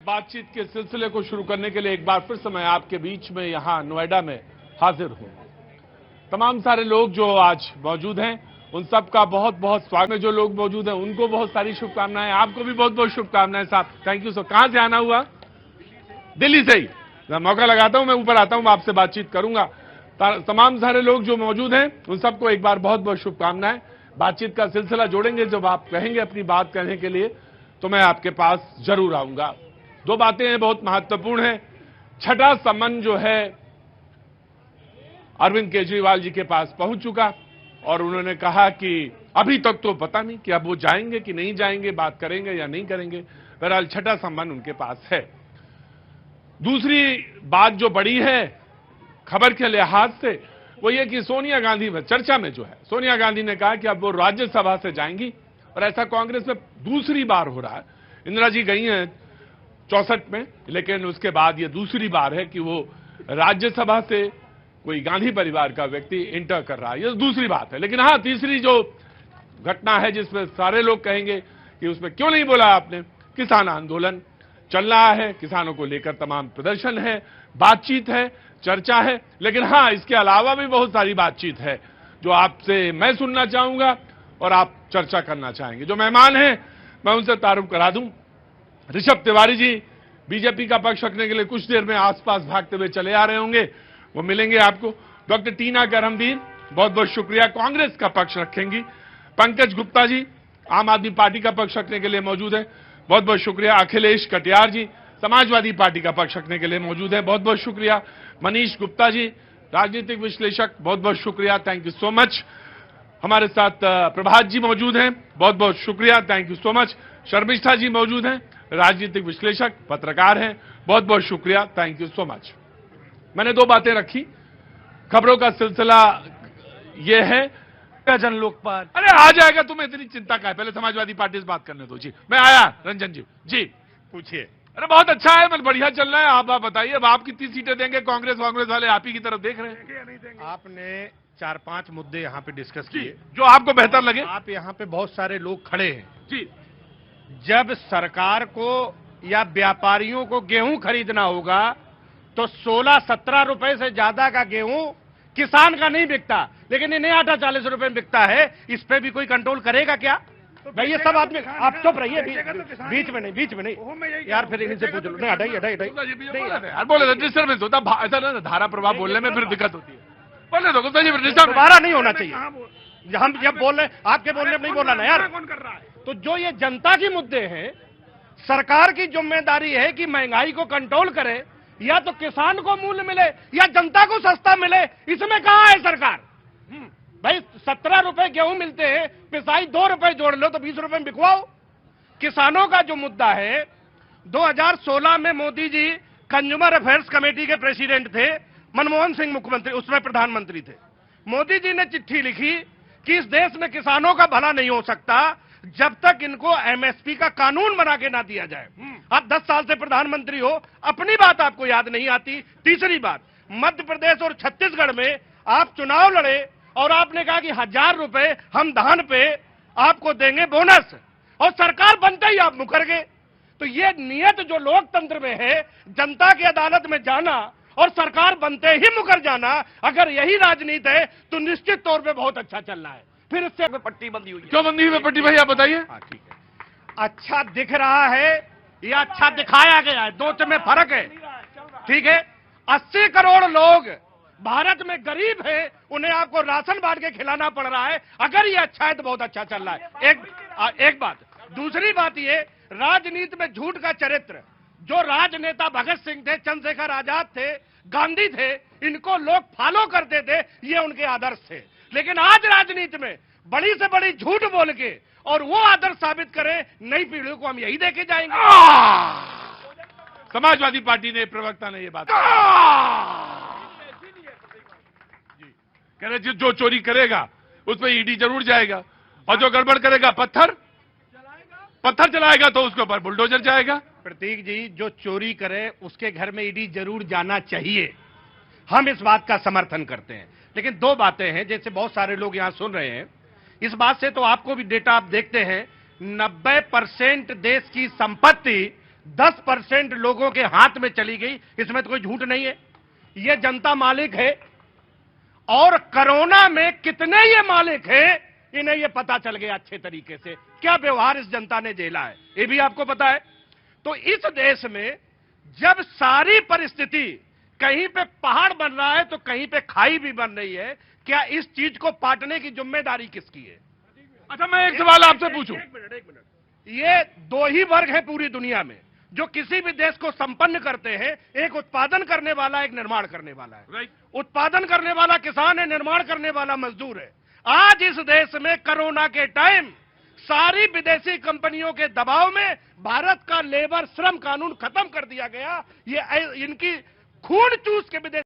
बातचीत के सिलसिले को शुरू करने के लिए एक बार फिर से मैं आपके बीच में यहां नोएडा में हाजिर हूं। तमाम सारे लोग जो आज मौजूद हैं उन सबका बहुत बहुत स्वागत है। जो लोग मौजूद हैं उनको बहुत सारी शुभकामनाएं, आपको भी बहुत बहुत शुभकामनाएं साहब। Thank you sir. कहां से आना हुआ? दिल्ली से ही। मैं मौका लगाता हूं, मैं ऊपर आता हूं, मैं आपसे बातचीत करूंगा। तमाम सारे लोग जो मौजूद हैं उन सबको एक बार बहुत बहुत शुभकामनाएं। बातचीत का सिलसिला जोड़ेंगे, जब आप कहेंगे अपनी बात कहने के लिए तो मैं आपके पास जरूर आऊंगा। दो बातें हैं बहुत महत्वपूर्ण हैं। छठा सम्मन जो है अरविंद केजरीवाल जी के पास पहुंच चुका और उन्होंने कहा कि अभी तक तो पता नहीं कि अब वो जाएंगे कि नहीं जाएंगे, बात करेंगे या नहीं करेंगे। बहरहाल छठा सम्मन उनके पास है। दूसरी बात जो बड़ी है खबर के लिहाज से वो ये कि सोनिया गांधी में चर्चा में जो है, सोनिया गांधी ने कहा कि अब वो राज्यसभा से जाएंगी और ऐसा कांग्रेस में दूसरी बार हो रहा है। इंदिरा जी गई हैं 64 में, लेकिन उसके बाद ये दूसरी बार है कि वो राज्यसभा से कोई गांधी परिवार का व्यक्ति इंटर कर रहा है। ये दूसरी बात है। लेकिन हाँ, तीसरी जो घटना है जिसमें सारे लोग कहेंगे कि उसमें क्यों नहीं बोला आपने, किसान आंदोलन चल रहा है, किसानों को लेकर तमाम प्रदर्शन है, बातचीत है, चर्चा है। लेकिन हाँ, इसके अलावा भी बहुत सारी बातचीत है जो आपसे मैं सुनना चाहूंगा और आप चर्चा करना चाहेंगे। जो मेहमान हैं मैं उनसे तारुफ करा दूं। ऋषभ तिवारी जी बीजेपी का पक्ष रखने के लिए कुछ देर में आसपास भागते हुए चले आ रहे होंगे, वो मिलेंगे आपको। डॉक्टर टीना करमदीन बहुत बहुत शुक्रिया, कांग्रेस का पक्ष रखेंगी। पंकज गुप्ता जी आम आदमी पार्टी का पक्ष रखने के लिए मौजूद है, बहुत बहुत शुक्रिया। अखिलेश कटियार जी समाजवादी पार्टी का पक्ष रखने के लिए मौजूद है, बहुत बहुत शुक्रिया। मनीष गुप्ता जी राजनीतिक विश्लेषक, बहुत बहुत शुक्रिया, थैंक यू सो मच। हमारे साथ प्रभात जी मौजूद हैं, बहुत बहुत शुक्रिया, thank you so much. Sharmishtha ji मौजूद हैं, राजनीतिक विश्लेषक, पत्रकार हैं, बहुत बहुत शुक्रिया, थैंक यू सो मच। मैंने दो बातें रखी। खबरों का सिलसिला यह है जन लोकपाल। अरे आ जाएगा, तुम्हें इतनी चिंता का है? पहले समाजवादी पार्टी से बात करने दो जी। मैं आया रंजन जी। जी पूछिए। अरे बहुत अच्छा है, मैं बढ़िया चल रहा है। आप बताइए, अब आप कितनी सीटें देंगे? कांग्रेस वाले आप ही की तरफ देख रहे हैं। आपने 4-5 मुद्दे यहाँ पे डिस्कस किए जो आपको बेहतर लगे। आप यहाँ पे बहुत सारे लोग खड़े हैं जी। जब सरकार को या व्यापारियों को गेहूं खरीदना होगा तो 16-17 रुपए से ज्यादा का गेहूं किसान का नहीं बिकता, लेकिन इन्हें आटा 40 रुपए में बिकता है। इस पे भी कोई कंट्रोल करेगा क्या? भाई ये सब आदमी आप चुप रहिए, बीच में नहीं यार, फिर इनसे पूछ लो। नहीं हटाइए बोले डिस्टर्बेंस होता, ऐसा ना धारा प्रभाव बोलने में फिर दिक्कत होती है। बोलने दो गुप्ता जी, दोबारा नहीं होना चाहिए। हम जब बोल रहे आपके बोलने में नहीं बोला ना यार। कौन कर रहा है? तो जो ये जनता के मुद्दे हैं, सरकार की जिम्मेदारी है कि महंगाई को कंट्रोल करे, या तो किसान को मूल्य मिले या जनता को सस्ता मिले। इसमें कहां है सरकार? भाई 17 रुपए गेहूं मिलते हैं, पिसाई 2 रुपए जोड़ लो तो 20 रुपए में बिकवाओ। किसानों का जो मुद्दा है, 2016 में Modi ji consumer affairs committee के प्रेसिडेंट थे, मनमोहन सिंह मुख्यमंत्री, उसमें प्रधानमंत्री थे। मोदी जी ने चिट्ठी लिखी कि इस देश में किसानों का भला नहीं हो सकता जब तक इनको एमएसपी का कानून बना के ना दिया जाए। आप 10 साल से प्रधानमंत्री हो, अपनी बात आपको याद नहीं आती। तीसरी बात, मध्य प्रदेश और छत्तीसगढ़ में आप चुनाव लड़े और आपने कहा कि 1000 रुपए हम धान पे आपको देंगे बोनस, और सरकार बनते ही आप मुकर गए। तो ये नियत जो लोकतंत्र में है, जनता की अदालत में जाना और सरकार बनते ही मुकर जाना, अगर यही राजनीति है तो निश्चित तौर पे बहुत अच्छा चल रहा है। फिर इससे पट्टी बंदी हुई। क्यों बंदी हुई पट्टी भाई, आप बताइए। हाँ ठीक है, अच्छा दिख रहा है या अच्छा दिखाया गया है, दो में फर्क है। ठीक है, 80 करोड़ लोग भारत में गरीब हैं, उन्हें आपको राशन बांट के खिलाना पड़ रहा है। अगर ये अच्छा है तो बहुत अच्छा चल रहा है। एक बात। दूसरी बात ये, राजनीति में झूठ का चरित्र, जो राजनेता भगत सिंह थे, चंद्रशेखर आजाद थे, गांधी थे, इनको लोग फॉलो करते थे, ये उनके आदर्श थे। लेकिन आज राजनीति में बड़ी से बड़ी झूठ बोल के और वो आदर्श साबित करें, नई पीढ़ी को हम यही देके जाएंगे। समाजवादी पार्टी ने, प्रवक्ता ने ये बात कह रहे, जो चोरी करेगा उस पर ईडी जरूर जाएगा, और जो गड़बड़ करेगा पत्थर चलाएगा तो उसके ऊपर बुलडोजर जाएगा। प्रतीक जी, जो चोरी करे उसके घर में ईडी जरूर जाना चाहिए, हम इस बात का समर्थन करते हैं। लेकिन दो बातें हैं, जैसे बहुत सारे लोग यहां सुन रहे हैं, इस बात से तो आपको भी डेटा आप देखते हैं, 90% देश की संपत्ति 10% लोगों के हाथ में चली गई, इसमें तो कोई झूठ नहीं है। ये जनता मालिक है, और कोरोना में कितने ये मालिक हैं, इन्हें ये पता चल गया अच्छे तरीके से क्या व्यवहार इस जनता ने झेला है, ये भी आपको पता है। तो इस देश में जब सारी परिस्थिति कहीं पे पहाड़ बन रहा है तो कहीं पे खाई भी बन रही है, क्या इस चीज को पाटने की जिम्मेदारी किसकी है? अच्छा, मैं एक सवाल आपसे पूछूं। एक मिनट। ये दो ही वर्ग है पूरी दुनिया में जो किसी भी देश को संपन्न करते हैं, एक उत्पादन करने वाला, एक निर्माण करने वाला है। राइट। उत्पादन करने वाला किसान है, निर्माण करने वाला मजदूर है। आज इस देश में कोरोना के टाइम सारी विदेशी कंपनियों के दबाव में भारत का लेबर श्रम कानून खत्म कर दिया गया। ये इनकी खून चूस के विदेश